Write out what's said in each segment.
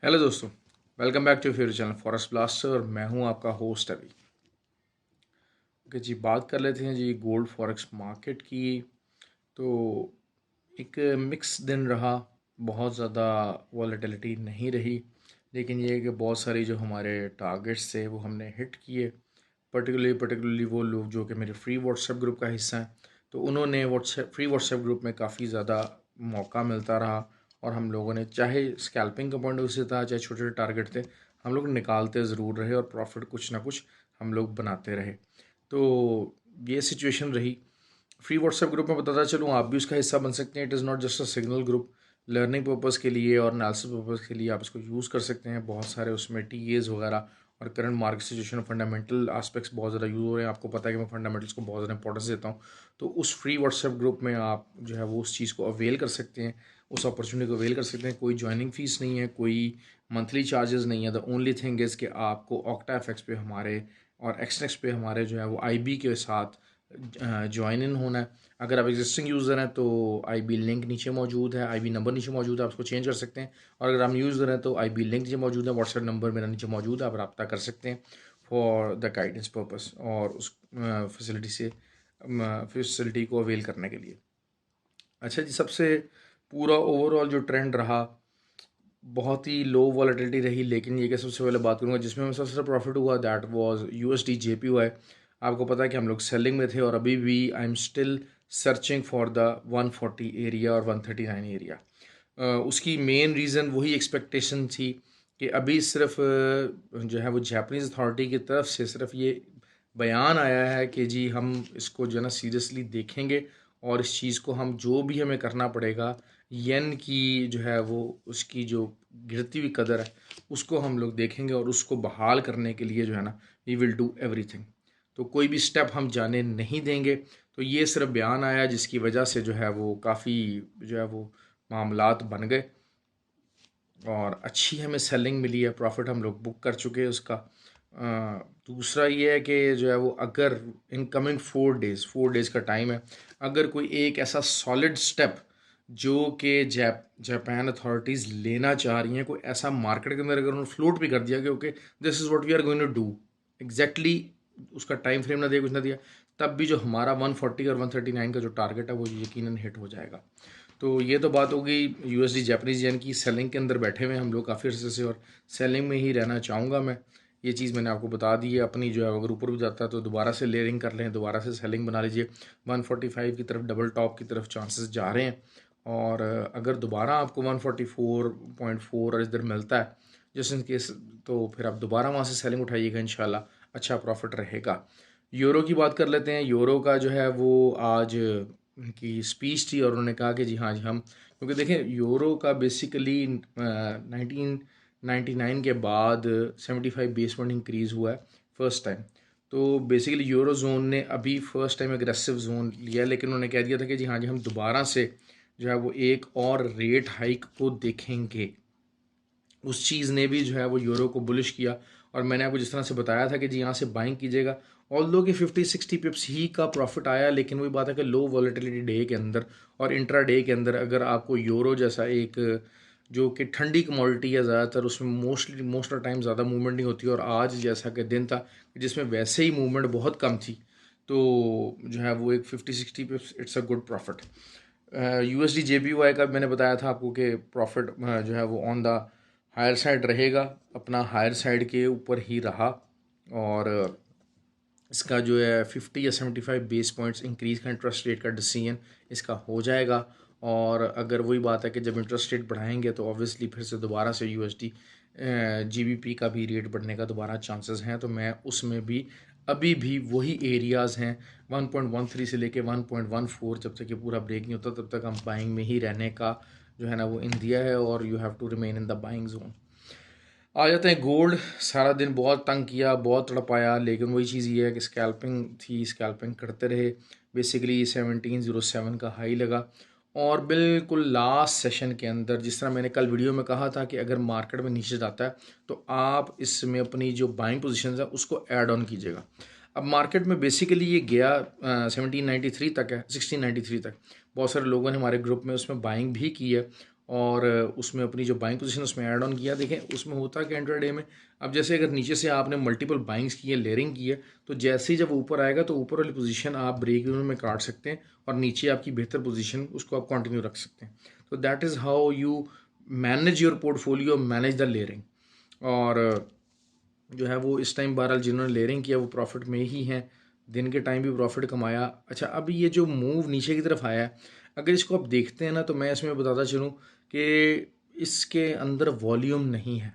Hello दोस्तों, welcome back to favourite channel Forest Blaster और मैं हूं आपका होस्ट अभी। ओके जी, बात कर लेते हैं जी गोल्ड फॉरेक्स मार्केट की। तो एक मिक्स दिन रहा, बहुत ज़्यादा वॉलेटिलिटी नहीं रही, लेकिन ये है कि बहुत सारी जो हमारे टारगेट्स थे वो हमने हिट किए। पर्टिकुलरली वो लोग जो कि मेरे फ्री व्हाट्सएप ग्रुप का हिस्सा हैं, तो उन्होंने फ्री व्हाट्सएप ग्रुप में काफ़ी ज़्यादा मौका मिलता रहा और हम लोगों ने, चाहे स्कैल्पिंग का पॉइंट ऑफ व्यू से था, चाहे छोटे छोटे टारगेट थे, हम लोग निकालते ज़रूर रहे और प्रॉफिट कुछ ना कुछ हम लोग बनाते रहे। तो ये सिचुएशन रही। फ्री व्हाट्सएप ग्रुप में बताता चलूँ, आप भी उसका हिस्सा बन सकते हैं। It is not just a signal group. Learning purpose के लिए और एनालिसिस पर्पज़ के लिए आप इसको यूज़ कर सकते हैं। बहुत सारे उसमें टीएज वगैरह और current market situation, fundamental aspects बहुत ज़्यादा यूज़ हो रहे हैं। आपको पता है कि मैं फंडामेंटल्स को बहुत ज़्यादा इंपॉर्टेंस देता हूँ। तो उस फ्री व्हाट्सएप ग्रुप में आप जो है वो उस चीज़ को अवेल कर सकते हैं, उस अपॉर्चुनिटी को अवेल कर सकते हैं। कोई ज्वाइनिंग फ़ीस नहीं है, कोई मंथली चार्जेस नहीं है। द ओनली थिंग इज़ कि आपको ऑक्टा एफएक्स पे हमारे और एक्सनेक्स पे हमारे जो है वो आईबी के साथ ज्वाइन इन होना है। अगर आप एग्जिस्टिंग यूज़र हैं तो आईबी लिंक नीचे मौजूद है, आईबी नंबर नीचे मौजूद है, आप उसको चेंज कर सकते हैं। और अगर आप यूज़र हैं तो आईबी लिंक नीचे मौजूद है, व्हाट्सएप नंबर मेरा नीचे मौजूद है, आप रब्ता कर सकते हैं फॉर द गाइडेंस पर्पस और उस फैसिलिटी को अवेल करने के लिए। अच्छा जी, सबसे पूरा ओवरऑल जो ट्रेंड रहा, बहुत ही लो वॉलेटिलिटी रही, लेकिन ये कि सबसे पहले बात करूँगा जिसमें हमें सबसे प्रॉफिट हुआ, दैट वाज यूएसडी जेपीवाई। आपको पता है कि हम लोग सेलिंग में थे और अभी भी I am still searching for the 140 area और 139 एरिया। उसकी मेन रीज़न वही एक्सपेक्टेशन थी कि अभी सिर्फ जो है वो जापानीज़ अथॉरिटी की तरफ से सिर्फ ये बयान आया है कि जी हम इसको जो है ना सीरियसली देखेंगे और इस चीज़ को हम जो भी हमें करना पड़ेगा, येन की जो है वो उसकी जो गिरती हुई कदर है उसको हम लोग देखेंगे और उसको बहाल करने के लिए जो है ना वी विल डू एवरीथिंग। तो कोई भी स्टेप हम जाने नहीं देंगे। तो ये सिर्फ बयान आया जिसकी वजह से जो है वो काफ़ी जो है वो मामलात बन गए और अच्छी हमें सेलिंग मिली है, प्रॉफिट हम लोग बुक कर चुके हैं उसका। दूसरा ये है कि जो है वो अगर इन कमिंग 4 डेज़ का टाइम है, अगर कोई एक ऐसा सॉलिड स्टेप जो कि जापान अथॉरिटीज़ लेना चाह रही हैं, कोई ऐसा मार्केट के अंदर अगर उन्होंने फ्लोट भी कर दिया कि okay this is what we are going to do exactly, उसका टाइम फ्रेम ना दिया, कुछ ना दिया, तब भी जो हमारा 140 और 139 का जो टारगेट है वो यकीनन हिट हो जाएगा। तो ये तो बात हो गई यूएसडी जापानीज येन की। सेलिंग के अंदर बैठे हुए हैं हम लोग काफ़ी अर्से से और सेलिंग में ही रहना चाहूँगा मैं। ये चीज़ मैंने आपको बता दी है अपनी, जो है अगर ऊपर भी जाता है तो दोबारा से लेयरिंग कर लें, दोबारा से सेलिंग बना लीजिए। 145 की तरफ, डबल टॉप की तरफ चांसेस जा रहे हैं। और अगर दोबारा आपको 144.4 और इधर मिलता है जस्ट इन केस, तो फिर आप दोबारा वहाँ से सेलिंग उठाइएगा, इंशाल्लाह अच्छा प्रॉफिट रहेगा। यूरो की बात कर लेते हैं। यूरो का जो है वो आज उनकी स्पीच थी और उन्होंने कहा कि जी हाँ जी हम, क्योंकि देखें यूरो का बेसिकली 1999 के बाद 75 बेस पॉइंट इंक्रीज़ हुआ है फर्स्ट टाइम। तो बेसिकली यूरो जोन ने अभी फर्स्ट टाइम एग्रेसिव जोन लिया, लेकिन उन्होंने कह दिया था कि जी हाँ जी हम दोबारा से जो है वो एक और रेट हाइक को देखेंगे। उस चीज़ ने भी जो है वो यूरो को बुलिश किया। और मैंने आपको जिस तरह से बताया था कि जी यहाँ से बाइंग कीजिएगा, ऑल्दो कि 50-60 पिप्स ही का प्रॉफिट आया, लेकिन वही बात है कि लो वॉलेटिलिटी डे के अंदर और इंट्रा डे के अंदर अगर आपको यूरो जैसा एक जो कि ठंडी कमोडिटी है ज़्यादातर, उसमें मोस्ट ऑफ टाइम ज़्यादा मूवमेंट नहीं होती, और आज जैसा कि दिन था जिसमें वैसे ही मूवमेंट बहुत कम थी, तो जो है वो एक 50-60 पिप्स it's a good profit. USD JPY का मैंने बताया था आपको कि प्रॉफिट जो है वो ऑन द हायर साइड रहेगा, अपना हायर साइड के ऊपर ही रहा। और इसका जो है 50 या 75 बेस पॉइंट्स इंक्रीज़ का इंटरेस्ट रेट का डिसीजन इसका हो जाएगा। और अगर वही बात है कि जब इंटरेस्ट रेट बढ़ाएंगे तो ऑब्वियसली फिर से दोबारा से यूएसडी जीबीपी का भी रेट बढ़ने का दोबारा चांसेस हैं। तो मैं उसमें भी अभी भी वही एरियाज़ हैं 1.13 से लेके 1.14, जब तक ये पूरा ब्रेक नहीं होता तब तक हम बाइंग में ही रहने का जो है ना वो इंडिया है, और you have to remain in the buying zone. आ जाते हैं गोल्ड। सारा दिन बहुत तंग किया, बहुत तड़पाया, लेकिन वही चीज़ ये है कि स्कैल्पिंग थी, स्कैल्पिंग करते रहे। बेसिकली 1707 का हाई लगा और बिल्कुल लास्ट सेशन के अंदर, जिस तरह मैंने कल वीडियो में कहा था कि अगर मार्केट में नीचे जाता है तो आप इसमें अपनी जो बाइंग पोजीशन है उसको ऐड ऑन कीजिएगा। अब मार्केट में बेसिकली ये गया 1793 तक है, 1693 तक। बहुत सारे लोगों ने हमारे ग्रुप में उसमें बाइंग भी की है और उसमें अपनी जो बाइंग पोजीशन उसमें ऐड ऑन किया। देखें उसमें होता क्या इंट्राडे में, अब जैसे अगर नीचे से आपने मल्टीपल बाइंग्स की है, लेयरिंग की है, तो जैसे ही जब ऊपर आएगा तो ऊपर वाली पोजीशन आप ब्रेक इवन में काट सकते हैं और नीचे आपकी बेहतर पोजीशन उसको आप कंटिन्यू रख सकते हैं। तो that is how you manage your portfolio, manage the layering. और जो है वो इस टाइम बहरहाल जिन्होंने लेयरिंग किया वो प्रॉफिट में ही हैं, दिन के टाइम भी प्रॉफिट कमाया। अच्छा, अब ये जो मूव नीचे की तरफ आया है, अगर इसको आप देखते हैं ना, तो मैं इसमें बताता चलूँ कि इसके अंदर वॉल्यूम नहीं है।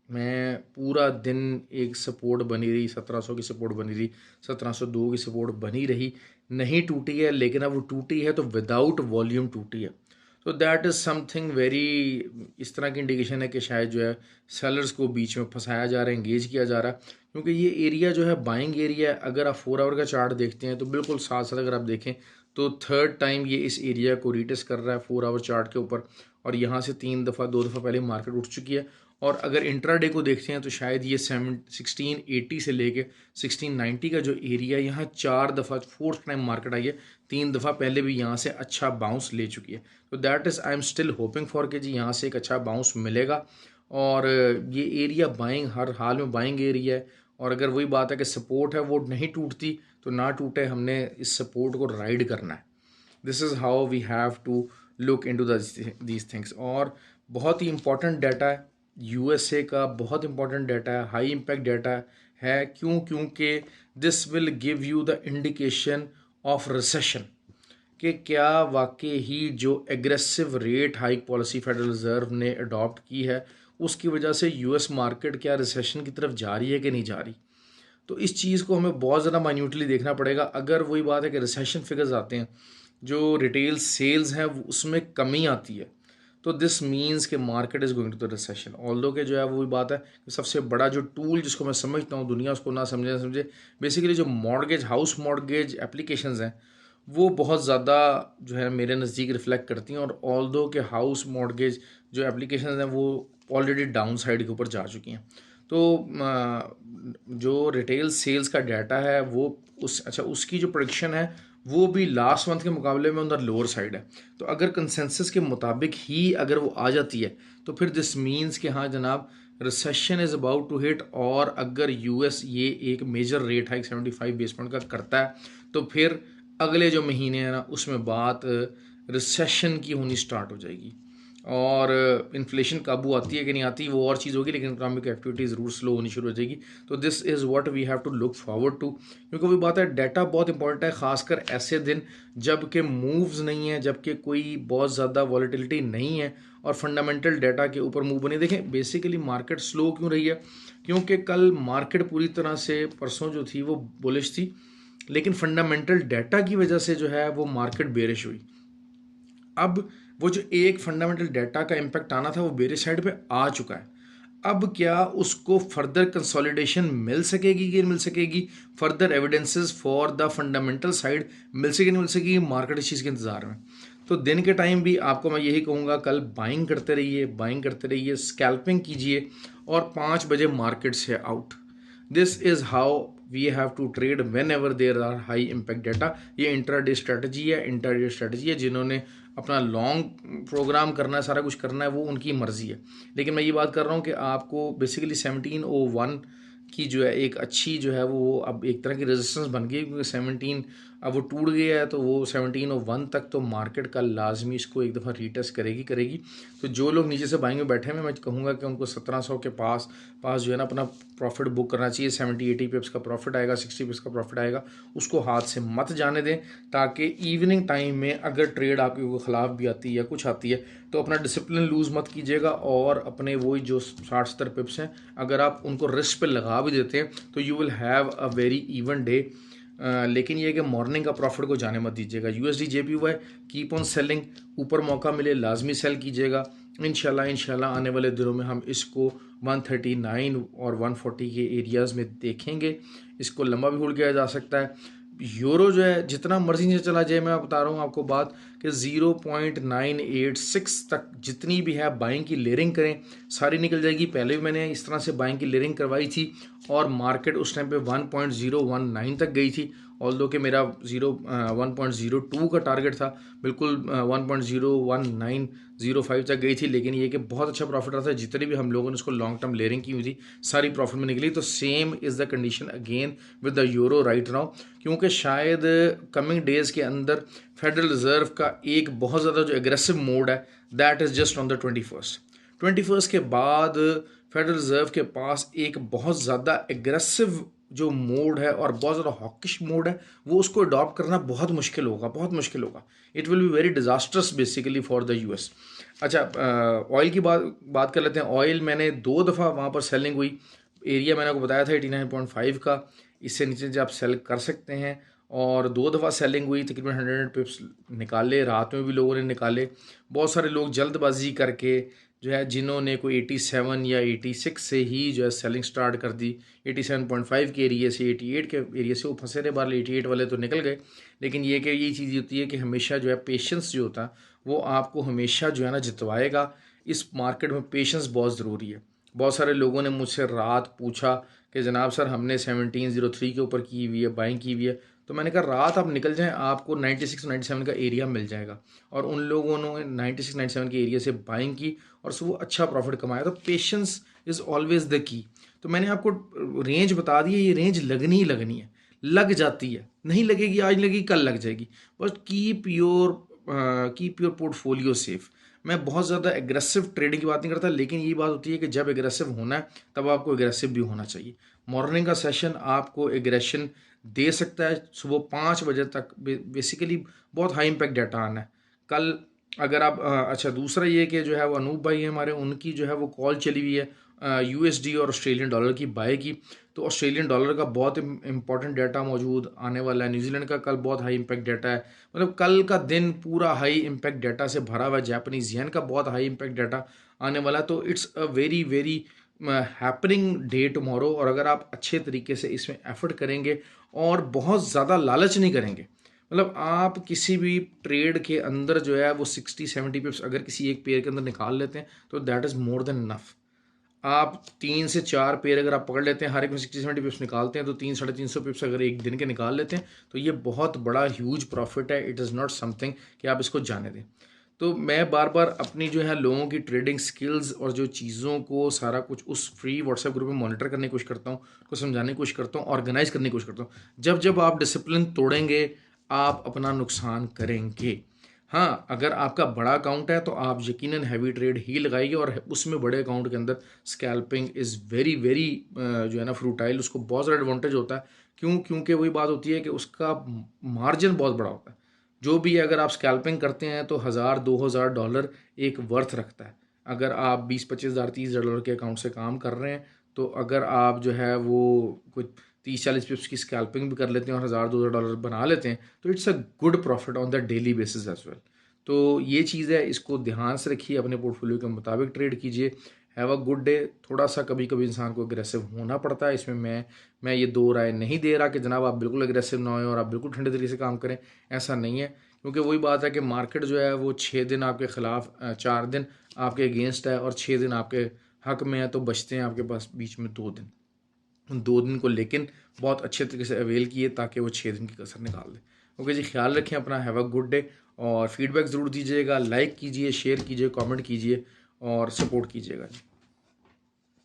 मैं पूरा दिन एक सपोर्ट बनी रही, 1700 की सपोर्ट बनी रही, 1702 की सपोर्ट बनी रही, नहीं टूटी है, लेकिन अब वो टूटी है तो विदाउट वॉल्यूम टूटी है। तो दैट इज़ समथिंग वेरी, इस तरह की इंडिकेशन है कि शायद जो है सेलर्स को बीच में फंसाया जा रहा है, इंगेज किया जा रहा है, क्योंकि ये एरिया जो है बाइंग एरिया है। अगर आप 4 आवर का चार्ट देखते हैं तो बिल्कुल साथ साथ अगर आप देखें तो थर्ड टाइम ये इस एरिया को रीटेस्ट कर रहा है 4 आवर चार्ट के ऊपर, और यहाँ से 2 दफ़ा पहले मार्केट उठ चुकी है। और अगर इंट्राडे को देखते हैं तो शायद ये 1680 से लेके 1690 का जो एरिया, यहाँ 4 दफ़ा, फोर्थ टाइम मार्केट आई है, 3 दफ़ा पहले भी यहाँ से अच्छा बाउंस ले चुकी है। तो that is I am still hoping for कि जी यहाँ से एक अच्छा बाउंस मिलेगा। और ये एरिया बाइंग, हर हाल में बाइंग एरिया है। और अगर वही बात है कि सपोर्ट है वो नहीं टूटती तो ना टूटे, हमने इस सपोर्ट को राइड करना है। This is how we have to look into these things. और बहुत ही इंपॉर्टेंट डाटा है, यूएसए का बहुत इंपॉर्टेंट डाटा है, हाई इम्पैक्ट डाटा है। क्यों? क्योंकि this will give you the indication of recession, कि क्या वाकई ही जो aggressive rate hike policy Federal Reserve ने अडॉप्ट की है उसकी वजह से यूएस मार्केट क्या रिसेशन की तरफ जा रही है कि नहीं जा रही। तो इस चीज़ को हमें बहुत ज़्यादा माइन्यूटली देखना पड़ेगा। अगर वही बात है कि रिसेशन फिगर्स आते हैं, जो रिटेल सेल्स हैं उसमें कमी आती है, तो दिस मीन्स के market is going to the recession. Although के जो है वही बात है कि सबसे बड़ा जो टूल जिसको मैं समझता हूँ, दुनिया उसको ना समझे, बेसिकली जो मॉर्गेज, हाउस मॉर्गेज एप्लीकेशंस हैं वो बहुत ज़्यादा जो है मेरे नज़दीक रिफ्लेक्ट करती हैं। और ऑल्दो के हाउस मॉर्गेज जो एप्लीकेशंस हैं वो ऑलरेडी डाउन साइड के ऊपर जा चुकी हैं। तो जो रिटेल सेल्स का डाटा है वो उसकी जो प्रोडिक्शन है वो भी लास्ट मंथ के मुकाबले में उधर लोअर साइड है। तो अगर कंसेंसस के मुताबिक ही अगर वो आ जाती है तो फिर दिस मीन्स कि हाँ जनाब, recession is about to hit. और अगर यूएस ये एक major rate hike 75 base point का करता है तो फिर अगले जो महीने हैं ना उसमें बात रिसेशन की होनी स्टार्ट हो जाएगी। और इन्फ्लेशन काबू आती है कि नहीं आती वो और चीज़ होगी, लेकिन इकोनॉमिक एक्टिविटी ज़रूर स्लो होनी शुरू हो जाएगी। तो this is what we have to look forward to, क्योंकि वही बात है, डाटा बहुत इंपॉर्टेंट है, खासकर ऐसे दिन जब के मूव्स नहीं है, जबकि कोई बहुत ज़्यादा वॉलेटिलिटी नहीं है और फंडामेंटल डाटा के ऊपर मूव बने। देखें बेसिकली मार्केट स्लो क्यों रही है, क्योंकि कल मार्केट पूरी तरह से परसों जो थी वो बुलिश थी, लेकिन फंडामेंटल डाटा की वजह से जो है वो मार्केट बेरिश हुई। अब वो जो एक फंडामेंटल डाटा का इम्पैक्ट आना था वो बेरिश साइड पे आ चुका है। अब क्या उसको फर्दर कंसोलिडेशन मिल सकेगी कि मिल सकेगी, further evidences for the fundamental side मिल सकेगी नहीं मिल सकेगी, मार्केट इस चीज़ के इंतजार में। तो दिन के टाइम भी आपको मैं यही कहूँगा, कल बाइंग करते रहिए, स्कैल्पिंग कीजिए और 5 बजे मार्केट से out. This is how we have to trade whenever there are high impact data. ये इंट्राडे स्ट्रेटजी है, जिन्होंने अपना लॉन्ग प्रोग्राम करना है, सारा कुछ करना है, वो उनकी मर्ज़ी है। लेकिन मैं ये बात कर रहा हूँ कि आपको बेसिकली 1701 की जो है एक अच्छी जो है वो अब एक तरह की रेजिस्टेंस बन गई, क्योंकि 17 अब वो टूट गया है, तो वो 1701 तक तो मार्केट का लाजमी इसको एक दफ़ा रीटेस्ट करेगी। तो जो लोग नीचे से बाइंग में बैठे हैं मैं कहूँगा कि उनको 1700 के पास जो है ना अपना प्रॉफिट बुक करना चाहिए। 70-80 पिप्स का प्रॉफिट आएगा, 60 पिप्स का प्रॉफिट आएगा, उसको हाथ से मत जाने दें, ताकि इवनिंग टाइम में अगर ट्रेड आपके ख़िलाफ़ भी आती है या कुछ आती है तो अपना डिसिप्लिन लूज़ मत कीजिएगा। और अपने वही जो 60-70 पिप्स हैं अगर आप उनको रिस्क पे लगा भी देते हैं तो you will have a very even day. लेकिन ये कि मॉर्निंग का प्रॉफिट को जाने मत दीजिएगा। USD JPY keep on selling, ऊपर मौका मिले लाजमी सेल कीजिएगा। इंशाल्लाह आने वाले दिनों में हम इसको 139 और 140 के एरियाज़ में देखेंगे। इसको लंबा भी होल्ड किया जा सकता है। यूरो जो है जितना मर्जी से चला जाए, मैं बता रहा हूँ आपको बात कि 0.986 तक जितनी भी है बाइंग की लेयरिंग करें, सारी निकल जाएगी। पहले भी मैंने इस तरह से बाइंग की लेयरिंग करवाई थी और मार्केट उस टाइम पे 1.019 तक गई थी ऑल्दो कि मेरा 1.02 का टारगेट था, बिल्कुल 1.01905 तक गई थी, लेकिन ये कि बहुत अच्छा प्रॉफिट रहा था। जितनी भी हम लोगों ने उसको लॉन्ग टर्म लेयरिंग की हुई थी सारी प्रॉफिट में निकली। तो same is the condition again with the euro right now, क्योंकि शायद कमिंग डेज़ के अंदर फेडरल रिजर्व का एक बहुत ज़्यादा जो एग्रेसिव मोड है that is just on the 21st के बाद फेडरल रिजर्व के पास एक बहुत ज़्यादा एग्रेसिव जो मोड है और बहुत ज़्यादा हॉकिश मोड है, वो उसको अडॉप्ट करना बहुत मुश्किल होगा, बहुत मुश्किल होगा। It will be very disasters basically for the US. अच्छा, ऑयल की बात कर लेते हैं। ऑयल मैंने 2 दफ़ा वहाँ पर सेलिंग हुई। एरिया मैंने आपको बताया था 89.5 का, इससे नीचे जो आप सेल कर सकते हैं। और 2 दफ़ा सेलिंग हुई, तकरीबन 100 पिप्स निकाले, रात में भी लोगों ने निकाले। बहुत सारे लोग जल्दबाजी करके जो है, जिन्होंने कोई 87 या 86 से ही जो है सेलिंग स्टार्ट कर दी, 87.5 के एरिया से, 88 के एरिया से वो फंसे रहे। बार 88 वाले तो निकल गए। लेकिन ये कि ये चीज़ होती है कि हमेशा जो है पेशेंस जो होता है वो आपको हमेशा जो है ना जितवाएगा। इस मार्केट में पेशेंस बहुत ज़रूरी है। बहुत सारे लोगों ने मुझसे रात पूछा कि जनाब सर हमने 1703 के ऊपर की हुई है, बाइंग की हुई है। तो मैंने कहा रात आप निकल जाएं, आपको 96-97 का एरिया मिल जाएगा। और उन लोगों ने 96-97 के एरिया से बाइंग की और उससे वो अच्छा प्रॉफिट कमाया। तो patience is always the key. तो मैंने आपको रेंज बता दी है, ये रेंज लगनी ही लगनी है, लग जाती है, नहीं लगेगी आज लगेगी कल लग जाएगी। बस कीप योर पोर्टफोलियो सेफ। मैं बहुत ज़्यादा एग्रेसिव ट्रेडिंग की बात नहीं करता, लेकिन ये बात होती है कि जब एग्रेसिव होना है तब आपको एग्रेसिव भी होना चाहिए। मॉर्निंग का सेशन आपको एग्रेशन दे सकता है, सुबह 5 बजे तक बेसिकली बहुत हाई इम्पैक्ट डाटा आना है कल। अगर आप अच्छा, दूसरा ये कि जो है वो अनूप भाई हैं हमारे, उनकी जो है वो कॉल चली हुई है यूएसडी और ऑस्ट्रेलियन डॉलर की बाय की। तो ऑस्ट्रेलियन डॉलर का बहुत इंपॉर्टेंट डाटा मौजूद आने वाला है। न्यूजीलैंड का कल बहुत हाई इम्पैक्ट डाटा है, मतलब कल का दिन पूरा हाई इम्पैक्ट डाटा से भरा हुआ है। जापानीज येन का बहुत हाई इम्पैक्ट डाटा आने वाला है। तो it's a very very happening day tomorrow. और अगर आप अच्छे तरीके से इसमें एफर्ट करेंगे और बहुत ज़्यादा लालच नहीं करेंगे, मतलब आप किसी भी ट्रेड के अंदर जो है वो 60-70 पिप्स अगर किसी एक पेयर के अंदर निकाल लेते हैं तो that is more than enough. आप 3 से 4 पेयर अगर आप पकड़ लेते हैं, हर एक में 60-70 पिप्स निकालते हैं, तो 300-350 पिप्स अगर एक दिन के निकाल लेते हैं तो ये बहुत बड़ा ह्यूज प्रॉफिट है। इट इज़ नॉट समथिंग कि आप इसको जाने दें। तो मैं बार बार अपनी जो है लोगों की ट्रेडिंग स्किल्स और जो चीज़ों को सारा कुछ उस फ्री व्हाट्सएप ग्रुप में मॉनिटर करने की कोशिश करता हूँ, उसको समझाने की कोशिश करता हूँ, ऑर्गेनाइज करने की कोशिश करता हूँ। जब जब आप डिसिप्लिन तोड़ेंगे आप अपना नुकसान करेंगे। हाँ, अगर आपका बड़ा अकाउंट है तो आप यकीनन हैवी ट्रेड ही लगाइए। और उसमें बड़े अकाउंट के अंदर स्कैल्पिंग इज़ वेरी वेरी जो है ना फ्रूटाइल, उसको बहुत ज़्यादा एडवांटेज होता है। क्यों? क्योंकि वही बात होती है कि उसका मार्जिन बहुत बड़ा होता है। जो भी अगर आप स्कैल्पिंग करते हैं तो 1000-2000 डॉलर एक वर्थ रखता है। अगर आप 20-25 हज़ार 30 हज़ार डॉलर के अकाउंट से काम कर रहे हैं तो अगर आप जो है वो कुछ 30-40 पिप्स की स्कैल्पिंग भी कर लेते हैं और 1000-2000 डॉलर बना लेते हैं तो it's a good profit on the daily basis as well. तो ये चीज़ है, इसको ध्यान से रखिए, अपने पोर्टफोलियो के मुताबिक ट्रेड कीजिए। Have a good day. थोड़ा सा कभी कभी इंसान को अग्रेसिव होना पड़ता है, इसमें मैं ये दो राय नहीं दे रहा कि जनाब आप बिल्कुल अग्रेसिव ना हों और आप बिल्कुल ठंडे तरीके से काम करें, ऐसा नहीं है। क्योंकि वही बात है कि मार्केट जो है वो 6 दिन आपके ख़िलाफ़, 4 दिन आपके अगेंस्ट है और 6 दिन आपके हक में है। तो बचते हैं आपके पास बीच में 2 दिन। उन 2 दिन को लेकिन बहुत अच्छे तरीके से अवेल किए ताकि वो 6 दिन की कसर निकाल दें। ओके जी, ख्याल रखें अपना। Have a good day. और फीडबैक ज़रूर दीजिएगा, लाइक कीजिए, शेयर कीजिए, कमेंट कीजिए और सपोर्ट कीजिएगा।